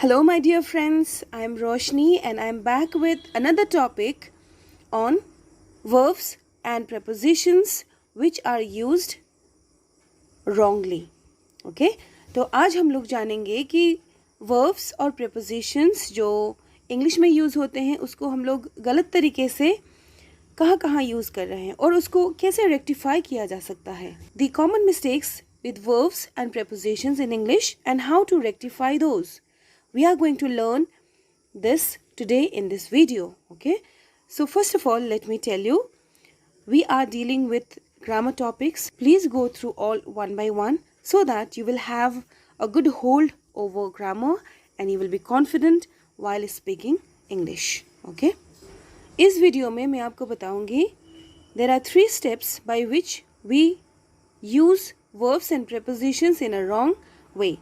Hello my dear friends, I am Rosnni and I am back with another topic on verbs and prepositions which are used wrongly. Okay? तो आज हम लोग जानेंगे कि verbs और prepositions जो English में यूज़ होते हैं उसको हम लोग गलत तरीके से कहाँ यूज़ कर रहे हैं और उसको कैसे रेक्टिफाई किया जा सकता है. The common mistakes with verbs and prepositions in English and how to rectify those. We are going to learn this today in this video. Okay, so first of all, let me tell you, we are dealing with grammar topics. Please go through all one by one so that you will have a good hold over grammar and you will be confident while speaking English. Okay, इस video में मैं आपको बताऊंगी there are 3 steps by which we use verbs and prepositions in a wrong way.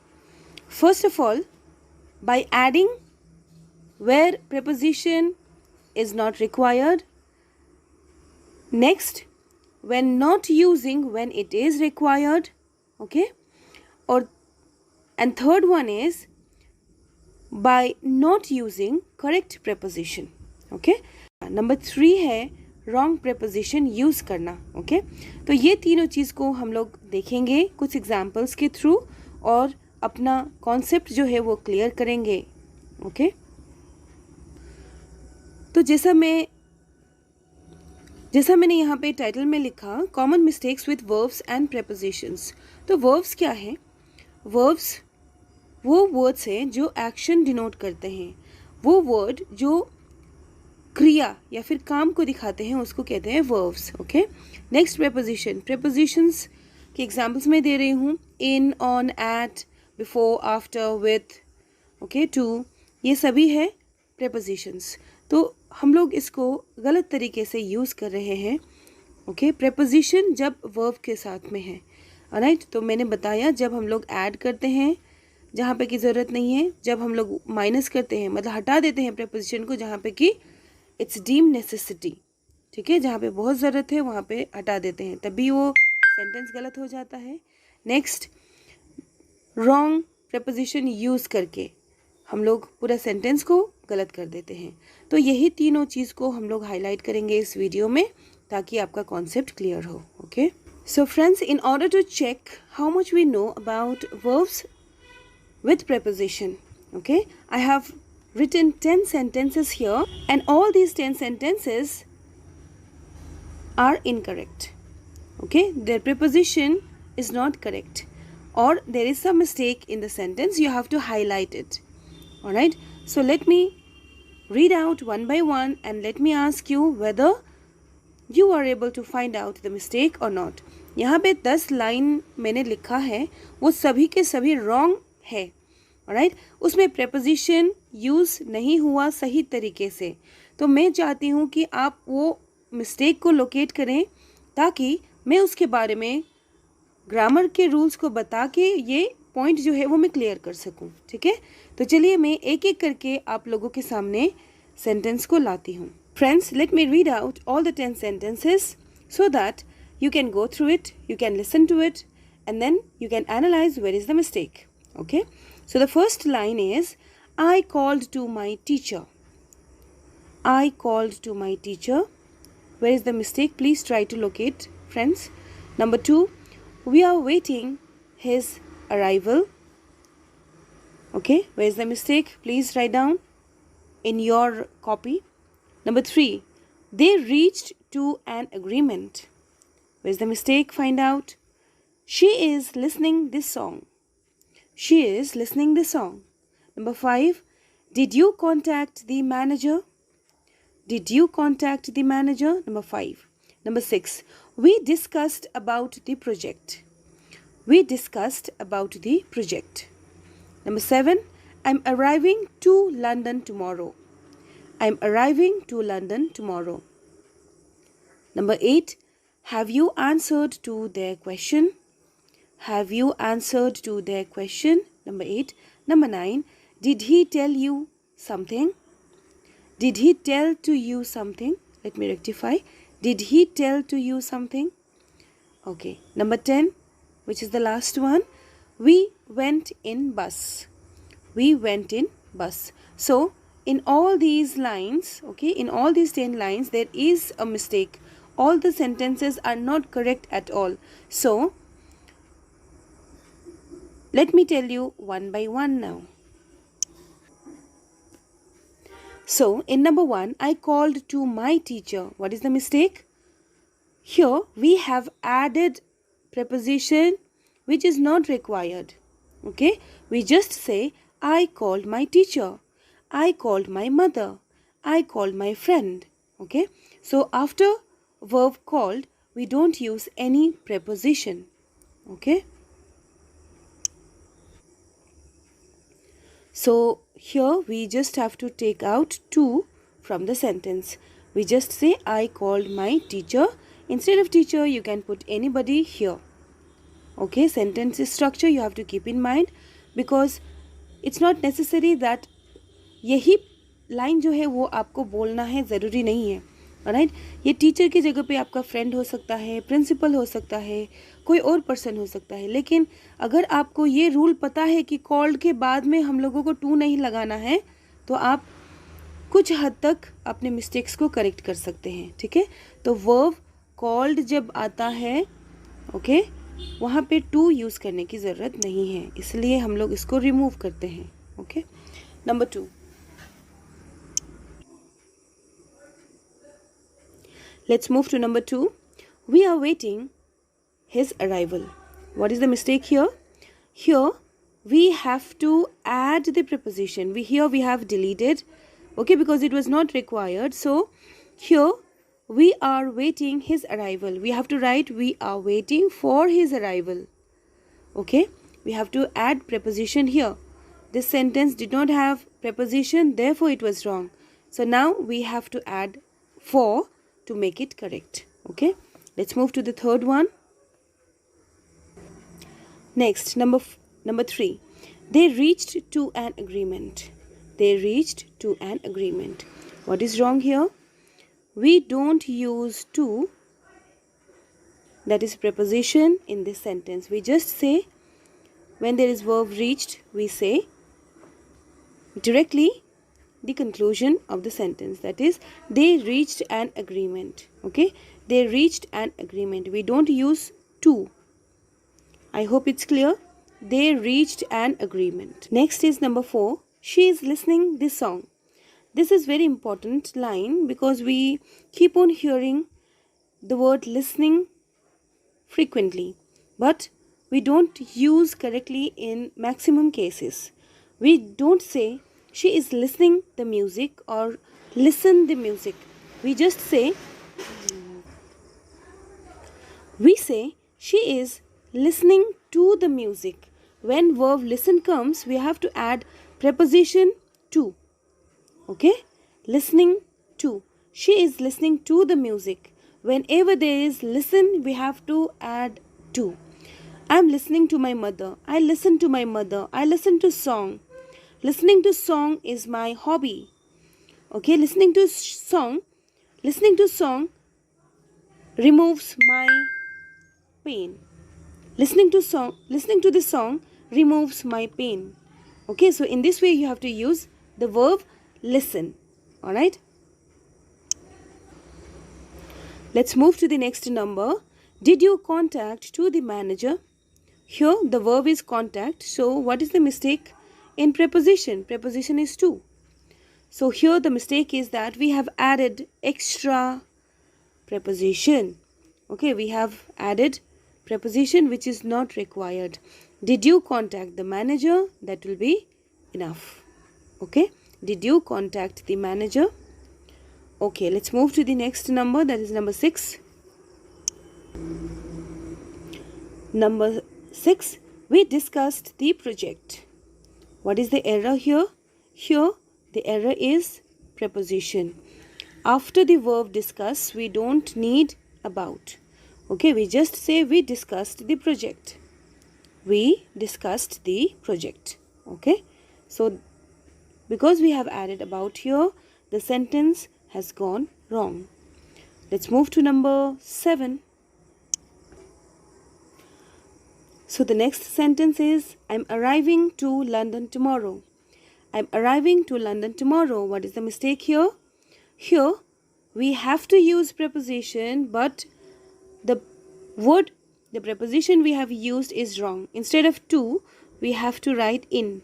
First of all, by adding where preposition is not required. Next, when not using when it is required. Okay, and third one is by not using correct preposition. Okay, number 3 है wrong preposition use करना. Okay, तो ये तीनों चीज़ को हम लोग देखेंगे कुछ एग्जाम्पल्स के थ्रू और अपना कॉन्सेप्ट जो है वो क्लियर करेंगे. ओके, तो जैसा मैंने यहाँ पे टाइटल में लिखा common mistakes with verbs and prepositions. तो वर्ब्स क्या है? वर्ब्स वो वर्ड्स हैं जो एक्शन डिनोट करते हैं. वो वर्ड जो क्रिया या फिर काम को दिखाते हैं उसको कहते हैं verbs. Okay, next preposition. Prepositions के एग्जाम्पल्स मैं दे रही हूँ in, on, at, before, after, with, okay, to, ये सभी है प्रेपोजिशंस. तो हम लोग इसको गलत तरीके से यूज़ कर रहे हैं. ओके, प्रेपोजिशन जब वर्ब के साथ में है. ऑलराइट, तो मैंने बताया जब हम लोग ऐड करते हैं जहाँ पे की ज़रूरत नहीं है, जब हम लोग माइनस करते हैं मतलब हटा देते हैं प्रेपोजिशन को जहाँ पे कि इट्स डीम नेसेसिटी. ठीक है, जहाँ पे बहुत ज़रूरत है वहाँ पे हटा देते हैं, तभी वो सेंटेंस गलत हो जाता है. नेक्स्ट, रॉन्ग प्रेपोजिशन यूज़ करके हम लोग पूरा सेंटेंस को गलत कर देते हैं. तो यही तीनों चीज़ को हम लोग हाईलाइट करेंगे इस वीडियो में ताकि आपका कॉन्सेप्ट क्लियर हो. Okay, so friends, in order to check how much we know about verbs with preposition, okay, I have written 10 sentences here and all these 10 sentences are incorrect. Okay, their preposition is not correct or there is some mistake in the sentence. You have to highlight it. All right, so let me read out one by one and let me ask you whether you are able to find out the mistake or not. यहाँ पे 10 line मैंने लिखा है वो सभी के सभी wrong है. ऑलराइट, उसमें प्रेपोजिशन यूज़ नहीं हुआ सही तरीके से. तो मैं चाहती हूँ कि आप वो मिस्टेक को लोकेट करें ताकि मैं उसके बारे में ग्रामर के रूल्स को बता के ये पॉइंट जो है वो मैं क्लियर कर सकूँ. ठीक है, तो चलिए मैं एक एक करके आप लोगों के सामने सेंटेंस को लाती हूँ. Friends, let me read out all the 10 sentences so that you can go through it, you can listen to it and then you can analyze where is the mistake. Okay, so the first line is I called to my teacher. I called to my teacher. Where is the mistake? Please try to locate, friends. Number 2, we are waiting his arrival. Okay, where is the mistake? Please write down in your copy. Number 3, they reached to an agreement. Where is the mistake? Find out. She is listening this song. She is listening the song. Number 5, did you contact the manager? Did you contact the manager? Number 5. Number 6, we discussed about the project. We discussed about the project. Number 7, I'm arriving to London tomorrow. I'm arriving to London tomorrow. Number 8, have you answered to their question? Have you answered to their question? Number 8. Number 9. Did he tell you something? Did he tell to you something? Let me rectify. Did he tell to you something? Okay. Number 10, which is the last one. We went in bus. We went in bus. So in all these lines, okay, in all these 10 lines, there is a mistake. All the sentences are not correct at all. So let me tell you one by one now. So in number 1, I called to my teacher. What is the mistake? Here we have added preposition which is not required. Okay, we just say I called my teacher, I called my mother, I called my friend. Okay, so after verb called we don't use any preposition. Okay, so here we just have to take out to from the sentence. We just say I called my teacher. Instead of teacher you can put anybody here. Okay, sentence structure you have to keep in mind, because it's not necessary that यही line जो है वो आपको बोलना है, ज़रूरी नहीं है. राइट, ये टीचर की जगह पे आपका फ्रेंड हो सकता है, प्रिंसिपल हो सकता है, कोई और पर्सन हो सकता है. लेकिन अगर आपको ये रूल पता है कि कॉल्ड के बाद में हम लोगों को टू नहीं लगाना है, तो आप कुछ हद तक अपने मिस्टेक्स को करेक्ट कर सकते हैं. ठीक है, तो वर्ब कॉल्ड जब आता है, ओके, वहाँ पे टू यूज़ करने की ज़रूरत नहीं है, इसलिए हम लोग इसको रिमूव करते हैं. Okay, number 2. Let's move to number 2. We are waiting his arrival. What is the mistake here? Here we have to add the preposition. Here we have deleted, okay, because it was not required. So here we are waiting his arrival. We have to write we are waiting for his arrival. Okay, we have to add preposition here. This sentence did not have preposition, therefore it was wrong. So now we have to add for to make it correct. Okay, let's move to the third one. Next, number 3. They reached to an agreement. They reached to an agreement. What is wrong here? We don't use to, that is preposition, in this sentence. We just say, when there is verb reached, we say directly the conclusion of the sentence, that is they reached an agreement. Okay, they reached an agreement. We don't use to. I hope it's clear. They reached an agreement. Next is number 4. She is listening this song. This is very important line because we keep on hearing the word listening frequently, but we don't use correctly in maximum cases. We don't say she is listening the music or listen the music. We just say she is listening to the music. When verb listen comes, we have to add preposition to. Okay, listening to. She is listening to the music. Whenever there is listen, we have to add to. I am listening to my mother. I listen to my mother. I listen to song. Listening to song is my hobby. Okay, listening to song removes my pain. Listening to the song removes my pain. Okay, so in this way you have to use the verb listen. All right, let's move to the next number. Did you contact to the manager? Here the verb is contact. So what is the mistake in preposition? Preposition is to. So here the mistake is that we have added extra preposition. Okay, we have added preposition which is not required. Did you contact the manager? That will be enough. Okay, did you contact the manager? Okay, let's move to the next number, that is number 6. Number 6, we discussed the project. What is the error here? Here the error is preposition. After the verb discuss, we don't need about. Okay, we just say we discussed the project. We discussed the project. Okay, so because we have added about here, the sentence has gone wrong. Let's move to number 7. So the next sentence is, I'm arriving to London tomorrow. I'm arriving to London tomorrow. What is the mistake here? Here we have to use preposition, but the preposition we have used is wrong. Instead of to, we have to write in.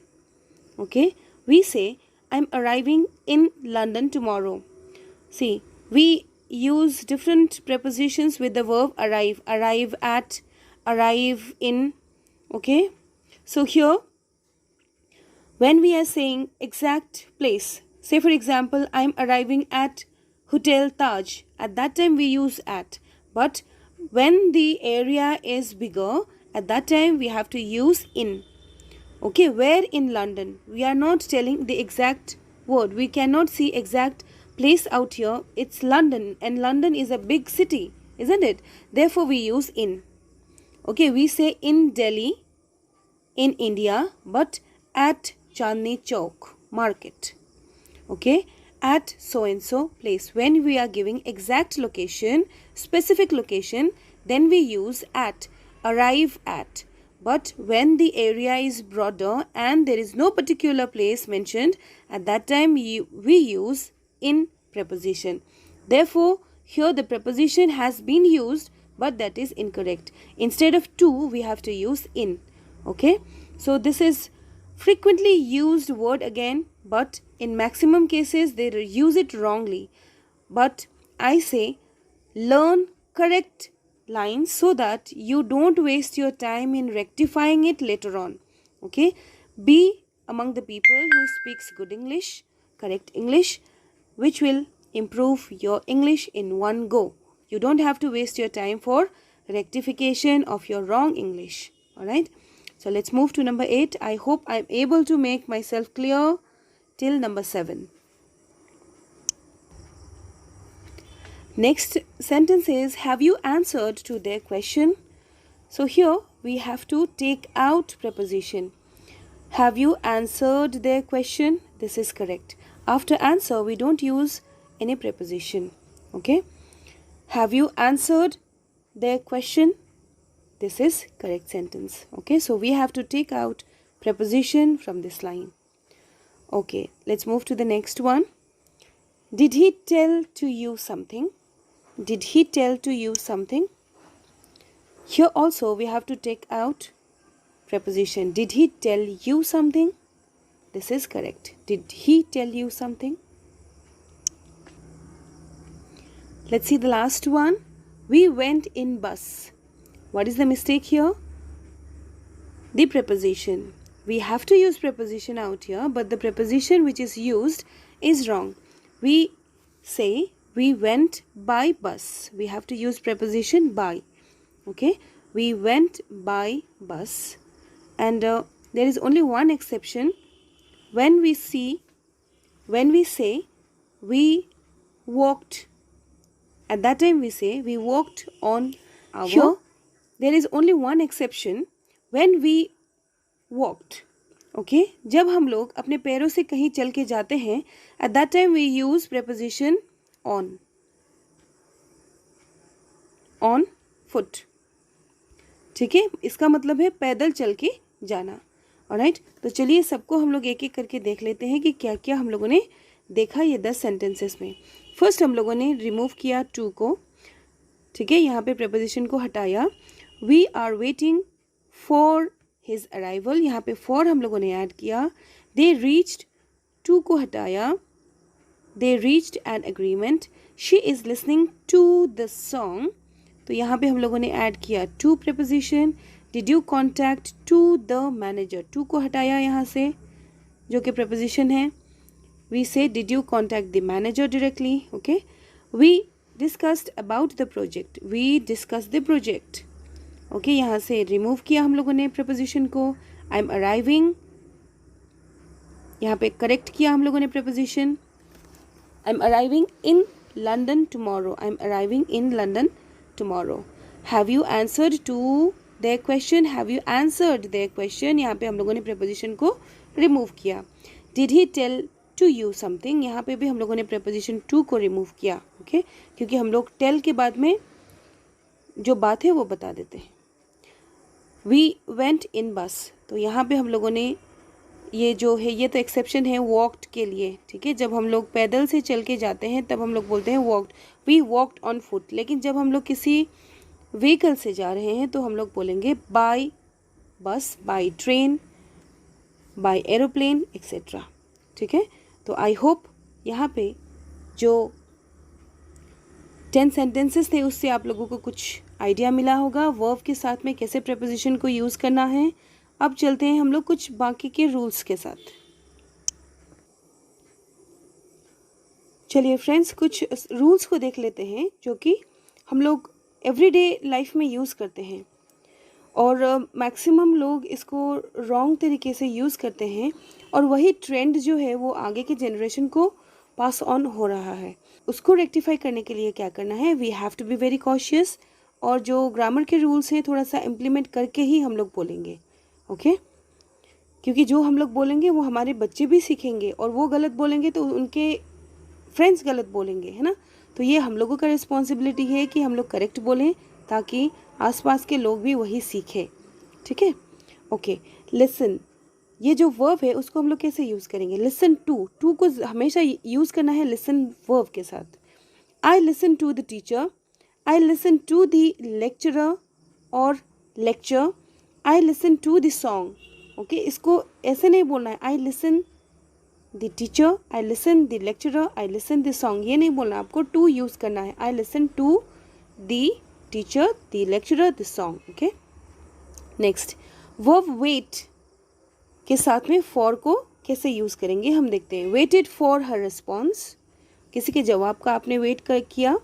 Okay, we say I'm arriving in London tomorrow. See, we use different prepositions with the verb arrive, arrive at, arrive in. Okay, so here when we are saying exact place, say for example, I'm arriving at Hotel Taj, at that time we use at, but when the area is bigger, at that time we have to use in. Okay, where in London? We are not telling the exact word. We cannot see exact place out here. It's London, and London is a big city, isn't it? Therefore we use in. Okay, we say in Delhi, in India, but at Chandni Chowk market. Okay, at so and so place. When we are giving exact location, specific location, then we use at, arrive at. But when the area is broader and there is no particular place mentioned, at that time we use in preposition. Therefore, here the preposition has been used, but that is incorrect. Instead of to, we have to use in. Okay, so this is frequently used word again, but in maximum cases they use it wrongly. But I say learn correct lines so that you don't waste your time in rectifying it later on. Okay, be among the people who speaks good English, correct English, which will improve your English in one go. You don't have to waste your time for rectification of your wrong English. All right, so let's move to number 8. I hope I'm able to make myself clear till number 7. Next sentence is, have you answered to their question? So here we have to take out preposition. Have you answered their question? This is correct. After answer, we don't use any preposition. Okay. Have you answered their question? This is correct sentence. Okay. So we have to take out preposition from this line. Okay. Let's move to the next one. Did he tell to you something? Did he tell to you something? Here also we have to take out preposition. Did he tell you something? This is correct. Did he tell you something? Let's see the last one. We went in bus. What is the mistake here? The preposition. We have to use preposition out here, but the preposition which is used is wrong. We say we went by bus. We have to use preposition by. Okay, we went by bus, and there is only one exception. When we say we walked, at that time we say we walked on our. Here there is only one exception. When we walked, okay, जब हम लोग अपने पैरों से कहीं चल के जाते हैं, at that time we use preposition on foot. ठीक है, इसका मतलब है पैदल चल के जाना. ऑलराइट, तो चलिए सबको हम लोग एक एक करके देख लेते हैं कि क्या क्या हम लोगों ने देखा ये 10 सेंटेंसेस में. फर्स्ट हम लोगों ने रिमूव किया टू को. ठीक है, यहाँ पे preposition को हटाया. We are waiting for his arrival, यहाँ पे फॉर हम लोगों ने ऐड किया. दे रीच्ड, टू को हटाया. They reached an agreement. She is listening to the song, तो यहाँ पे हम लोगों ने ऐड किया to preposition. Did you contact to the manager, to को हटाया यहाँ से जो कि preposition है. We say did you contact the manager directly. Okay, we discussed about the project, we discuss the project. Okay, यहाँ से रिमूव किया हम लोगों ने preposition को. आई एम अराइविंग, यहाँ पे करेक्ट किया हम लोगों ने preposition. I am arriving in London tomorrow, I am arriving in London tomorrow. Have you answered to their question? Have you answered their question? यहाँ पे हम लोगों ने preposition को remove किया. Did he tell to you something? यहाँ पे भी हम लोगों ने preposition to को remove किया. Okay? क्योंकि हम लोग tell के बाद में जो बात है वो बता देते हैं. We went in bus, तो यहाँ पे हम लोगों ने ये जो है ये तो एक्सेप्शन है वॉक्ड के लिए, ठीक है। जब हम लोग पैदल से चल के जाते हैं तब हम लोग बोलते हैं walked, we walked on foot. लेकिन जब हम लोग किसी व्हीकल से जा रहे हैं तो हम लोग बोलेंगे by bus, by train, by aeroplane etcetera, ठीक है। तो आई होप यहाँ पे जो 10 सेंटेंसेस थे उससे आप लोगों को कुछ आइडिया मिला होगा वर्ब के साथ में कैसे प्रेपोजिशन को यूज़ करना है। अब चलते हैं हम लोग कुछ बाकी के रूल्स के साथ। चलिए फ्रेंड्स, कुछ रूल्स को देख लेते हैं जो कि हम लोग एवरीडे लाइफ में यूज़ करते हैं और मैक्सिमम लोग इसको रॉन्ग तरीके से यूज़ करते हैं और वही ट्रेंड जो है वो आगे के जनरेशन को पास ऑन हो रहा है। उसको रेक्टिफाई करने के लिए क्या करना है, we have to be very cautious और जो ग्रामर के रूल्स हैं थोड़ा सा इम्प्लीमेंट करके ही हम लोग बोलेंगे, ओके। क्योंकि जो हम लोग बोलेंगे वो हमारे बच्चे भी सीखेंगे और वो गलत बोलेंगे तो उनके फ्रेंड्स गलत बोलेंगे, है ना। तो ये हम लोगों का रिस्पॉन्सिबिलिटी है कि हम लोग करेक्ट बोलें ताकि आसपास के लोग भी वही सीखें, ठीक है। ओके, लिसन, ये जो वर्ब है उसको हम लोग कैसे यूज़ करेंगे, लिसन टू को हमेशा यूज़ करना है लिसन वर्ब के साथ। I listen to the teacher, I listen to the lecturer और lecture, I listen to the song, okay. इसको ऐसे नहीं बोलना है I listen the teacher, I listen the lecturer, I listen the song, ये नहीं बोलना, आपको टू यूज़ करना है। I listen to the teacher, the lecturer, the song, okay. Next, verb wait के साथ में फॉर को कैसे यूज़ करेंगे हम देखते हैं। वेटेड फॉर हर रिस्पॉन्स, किसी के जवाब का आपने वेट किया।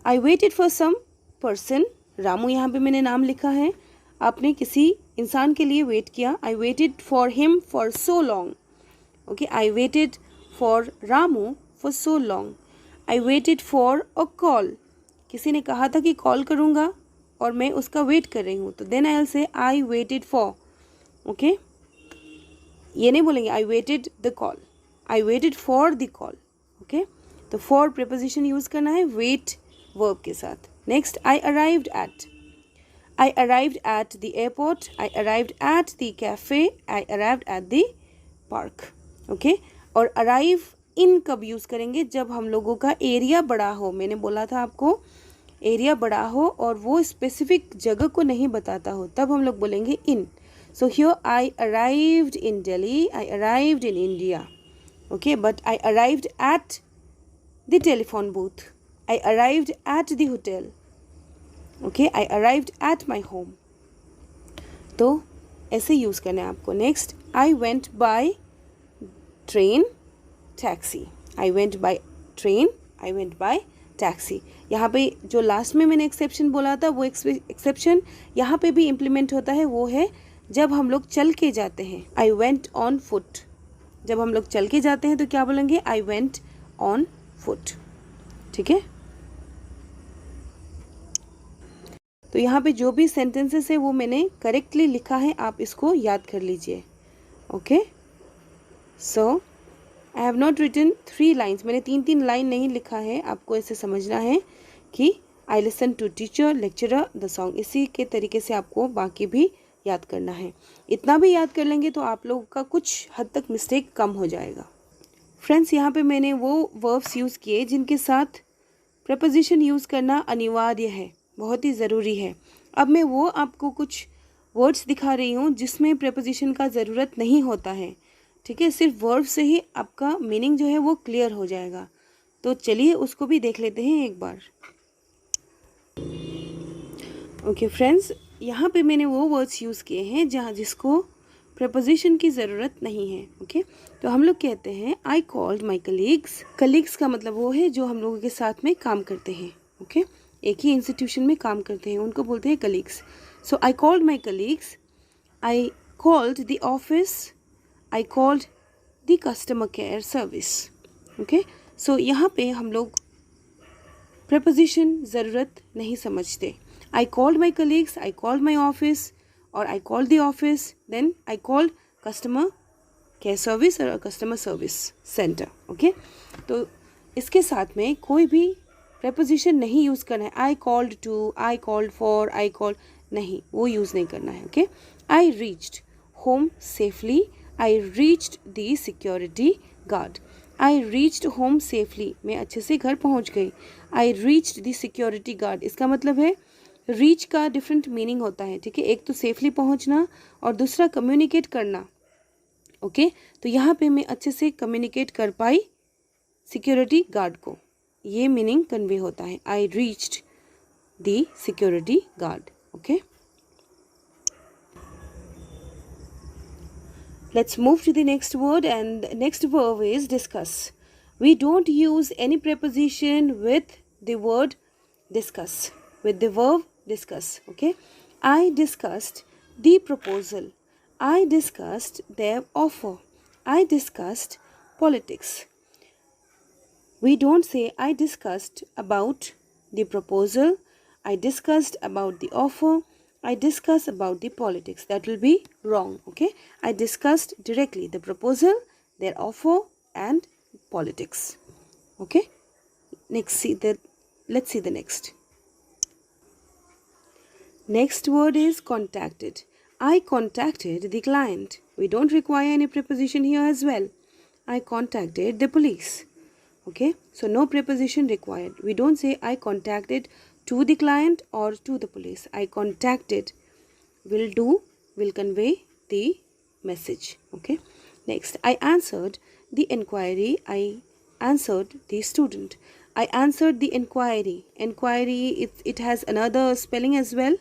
I waited for some person, Ramu यहाँ पे मैंने नाम लिखा है, आपने किसी इंसान के लिए वेट किया। I waited for him for so long, okay. I waited for Ramu for so long. I waited for a call, किसी ने कहा था कि कॉल करूँगा और मैं उसका वेट कर रही हूँ, तो then I will say I waited for, okay. ये नहीं बोलेंगे I waited the call, I waited for the call, okay. तो फॉर प्रीपोजिशन यूज़ करना है वेट वर्ब के साथ। Next, I arrived at, I arrived at the airport, I arrived at the cafe, I arrived at the park, okay। और arrive in कब use करेंगे, जब हम लोगों का एरिया बड़ा हो। मैंने बोला था आपको एरिया बड़ा हो और वो स्पेसिफिक जगह को नहीं बताता हो, तब हम लोग बोलेंगे in। So here I arrived in Delhi, I arrived in India, okay, but I arrived at the telephone booth, I arrived at the hotel, okay, I arrived at my home। तो ऐसे यूज़ करना है आपको। Next, I went by train, taxi, I went by train, I went by taxi। यहाँ पे जो last में मैंने एक्सेप्शन बोला था वो एक्सेप्शन यहाँ पे भी इम्प्लीमेंट होता है, वो है जब हम लोग चल के जाते हैं। I went on foot, जब हम लोग चल के जाते हैं तो क्या बोलेंगे, I went on foot, ठीक है। तो यहाँ पे जो भी सेंटेंसेस है वो मैंने करेक्टली लिखा है, आप इसको याद कर लीजिए, okay. So I have not written 3 lines, मैंने 3 लाइन नहीं लिखा है, आपको ऐसे समझना है कि I listen to teacher, lecturer, the song, इसी के तरीके से आपको बाकी भी याद करना है। इतना भी याद कर लेंगे तो आप लोगों का कुछ हद तक मिस्टेक कम हो जाएगा। फ्रेंड्स, यहाँ पे मैंने वो वर्ब्स यूज़ किए जिनके साथ प्रपोजिशन यूज़ करना अनिवार्य है, बहुत ही ज़रूरी है। अब मैं वो आपको कुछ वर्ड्स दिखा रही हूँ जिसमें प्रपोजिशन का ज़रूरत नहीं होता है, ठीक है। सिर्फ वर्ब से ही आपका मीनिंग जो है वो क्लियर हो जाएगा। तो चलिए उसको भी देख लेते हैं एक बार। ओके फ्रेंड्स, यहाँ पे मैंने वो वर्ड्स यूज़ किए हैं जहाँ जिसको प्रपोजिशन की ज़रूरत नहीं है, ओके। तो हम लोग कहते हैं आई कॉल्ड माई कलीग्स। कलीग्स का मतलब वो है जो हम लोगों के साथ में काम करते हैं, ओके, एक ही इंस्टीट्यूशन में काम करते हैं, उनको बोलते हैं colleagues. So I called my colleagues, I called the office, I called the customer care service, okay. So यहाँ पे हम लोग प्रपोजिशन ज़रूरत नहीं समझते। I called my colleagues, I called my office और I called the office, then I called customer care service और customer service center, okay. तो इसके साथ में कोई भी प्रपोजिशन नहीं यूज़ करना है। I called to, I called for, I called, नहीं, वो यूज़ नहीं करना है, okay. I reached home safely, I reached the security guard. I reached home safely. मैं अच्छे से घर पहुंच गई. I reached the security guard. इसका मतलब है reach का different meaning होता है. ठीक है, एक तो safely पहुंचना और दूसरा communicate करना. ओके तो यहाँ पे मैं अच्छे से communicate कर पाई security guard को. ये meaning convey होता है. I reached the security guard. Okay. Let's move to the next word, and the next verb is discuss. We don't use any preposition with the word discuss, with the verb discuss. Okay. I discussed the proposal. I discussed their offer. I discussed politics. We don't say I discussed about the proposal. I discussed about the offer. I discuss about the politics. That will be wrong. Okay. I discussed directly the proposal, their offer, and politics. Okay. Let's see the next. Next word is contacted. I contacted the client. We don't require any preposition here as well. I contacted the police. Okay. So no preposition required. We don't say I contacted to the client or to the police. I contacted will convey the message. Okay. Next, I answered the inquiry. I answered the student. I answered the inquiry. Inquiry, it has another spelling as well.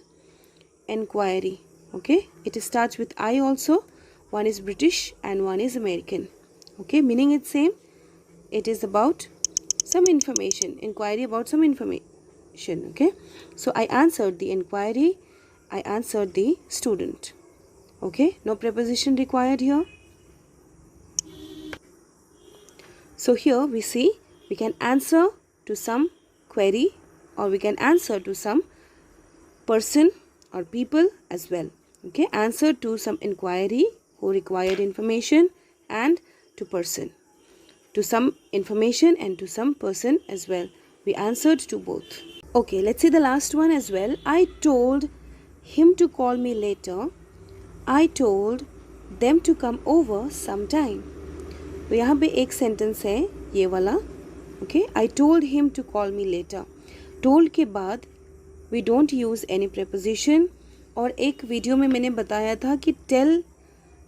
Inquiry. Okay. It starts with I also. One is British and one is American. Okay. Meaning it's same. It is about some information. Inquiry about some information. Okay, so I answered the inquiry. I answered the student. Okay, no preposition required here. So here we see we can answer to some query or we can answer to some person or people as well. Okay, answer to some inquiry who required information and to person, to some information and to some person as well. We answered to both. Okay, let's see the last one as well. I told him to call me later. I told them to come over sometime. तो यहाँ पे एक sentence है ये वाला. Okay, I told him to call me later. Told के बाद we don't use any preposition. और एक वीडियो में मैंने बताया था कि tell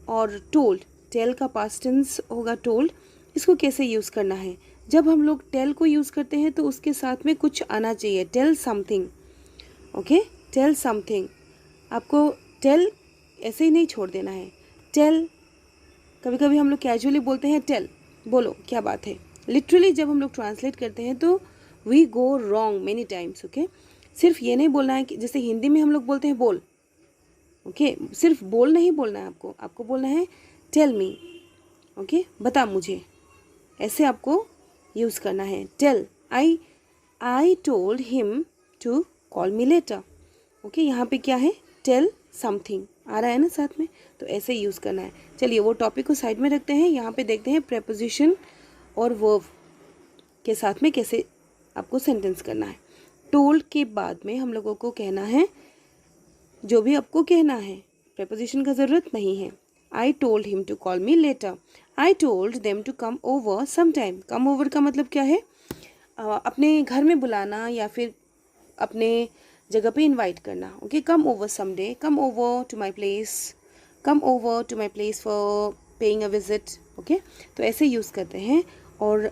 और told, tell का past tense होगा told. इसको कैसे यूज़ करना है. जब हम लोग टेल को यूज़ करते हैं तो उसके साथ में कुछ आना चाहिए. Tell something. Okay, tell something. आपको टेल ऐसे ही नहीं छोड़ देना है. टेल कभी कभी हम लोग कैजुअली बोलते हैं टेल, बोलो क्या बात है. लिटरली जब हम लोग ट्रांसलेट करते हैं तो we go wrong many times. Okay, सिर्फ ये नहीं बोलना है कि जैसे हिंदी में हम लोग बोलते हैं बोल. ओके, सिर्फ बोल नहीं बोलना है आपको बोलना है टेल मी. ओके, बता मुझे. ऐसे आपको यूज़ करना है. Tell. I told him to call me later. Okay, यहाँ पे क्या है. टेल समथिंग आ रहा है ना साथ में, तो ऐसे यूज़ करना है. चलिए वो टॉपिक को साइड में रखते हैं. यहाँ पे देखते हैं प्रेपोजिशन और वर्ब के साथ में कैसे आपको सेंटेंस करना है. टोल्ड के बाद में हम लोगों को कहना है जो भी आपको कहना है. प्रेपोजिशन का ज़रूरत नहीं है. I told him to call me later. I told them to come over sometime. Come over का मतलब क्या है. अपने घर में बुलाना या फिर अपने जगह पे इनवाइट करना. Okay, come over someday. Come over to my place. Come over to my place for paying a visit. Okay, तो ऐसे यूज़ करते हैं. और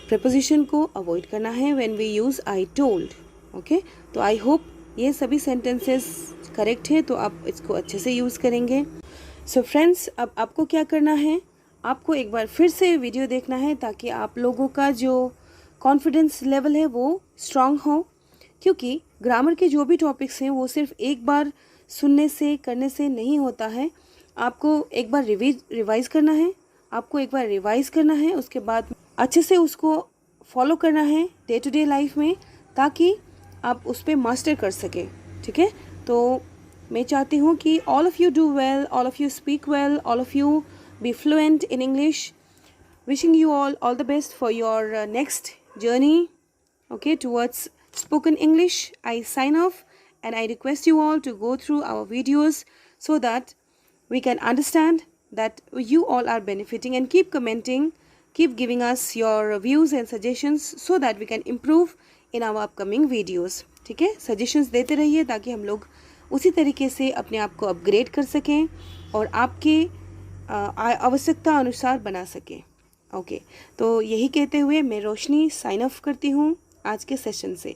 प्रेपोजिशन को अवॉइड करना है when we use I told. Okay, तो आई होप ये सभी सेंटेंसेस करेक्ट है, तो आप इसको अच्छे से यूज़ करेंगे. सो फ्रेंड्स, अब आपको क्या करना है, आपको एक बार फिर से वीडियो देखना है ताकि आप लोगों का जो कॉन्फिडेंस लेवल है वो स्ट्रांग हो. क्योंकि ग्रामर के जो भी टॉपिक्स हैं वो सिर्फ एक बार सुनने से करने से नहीं होता है. आपको एक बार रिवाइज़ करना है. आपको एक बार रिवाइज़ करना है, उसके बाद अच्छे से उसको फॉलो करना है डे टू डे लाइफ में, ताकि आप उस पर मास्टर कर सकें. ठीक है, तो मैं चाहती हूँ कि all of you do well, all of you speak well, all of you be fluent in English. Wishing you all the best for your next journey, okay, towards spoken English. I sign off and I request you all to go through our videos so that we can understand that you all are benefiting, and keep commenting, keep giving us your views and suggestions so that we can improve in our upcoming videos. ठीक है, suggestions देते रहिए ताकि हम लोग उसी तरीके से अपने आप को अपग्रेड कर सकें और आपके आवश्यकता अनुसार बना सकें. ओके, तो यही कहते हुए मैं रोशनी साइन ऑफ करती हूँ आज के सेशन से.